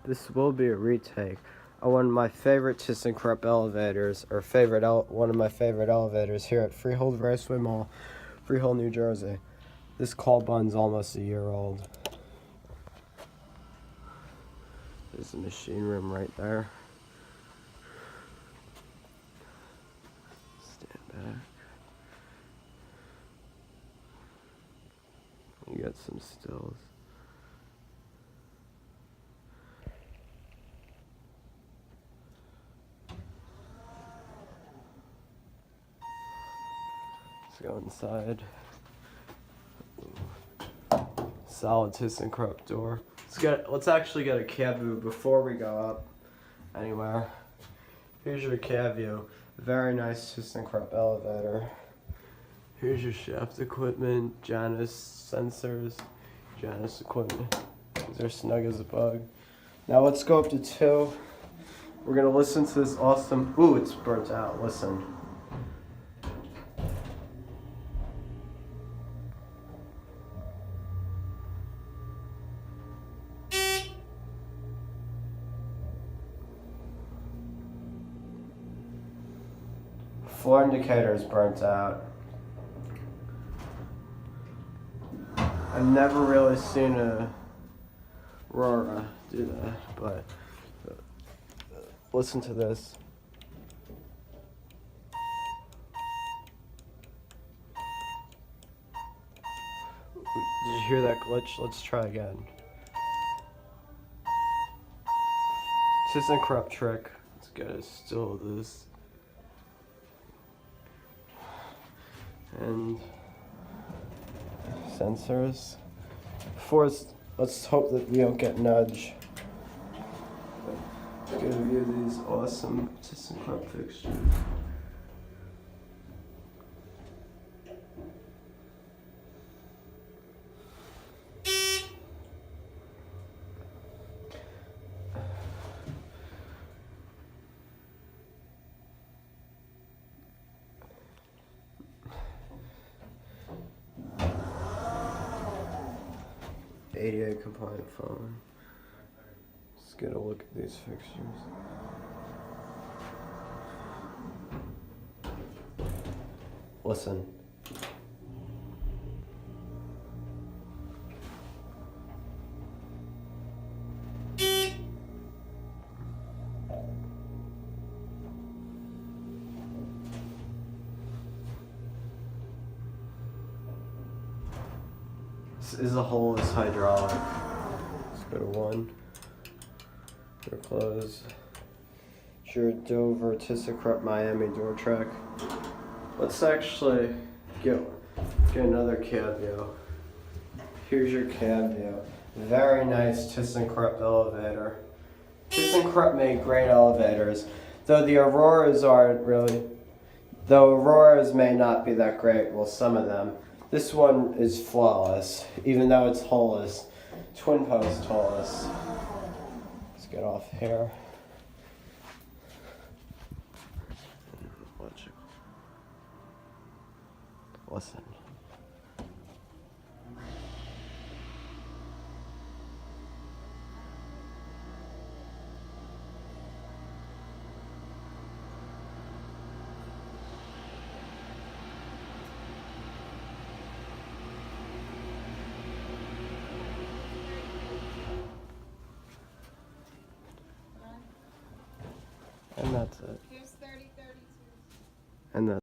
This will be a retake on one of my favorite ThyssenKrupp elevators, or one of my favorite elevators here at Freehold Raceway Mall, Freehold, New Jersey. This call bun's almost a year old. There's a machine room right there. Stand back. You got some stills. Let's go inside. Solid ThyssenKrupp door. Let's actually get a cab view before we go up anywhere. Here's your cab view. Very nice ThyssenKrupp elevator. Here's your shaft equipment, Janus sensors, Janus equipment. These are snug as a bug. Now let's go up to 2. We're gonna listen to this awesome. Ooh, it's burnt out. Listen. Floor indicator is burnt out. I've never really seen a Aurora do that, but listen to this. Did you hear that glitch? Let's try again. ThyssenKrupp trick. Let's get a still of this. And sensors. Let's hope that we don't get nudge. Get a view of these awesome ThyssenKrupp fixtures. ADA compliant phone. Let's get a look at these fixtures. Listen. This is a holeless hydraulic. Let's go to 1. Door close. It's your Dover ThyssenKrupp Miami door track. Let's actually get another cab view. Here's your cab view. Very nice ThyssenKrupp elevator. ThyssenKrupp made great elevators, though the Auroras aren't really. Though Auroras may not be that great, well, some of them. This one is flawless, even though it's holeless. Twin post holeless. Let's get off here. Listen. And that's it. Here's 30, 32. And that's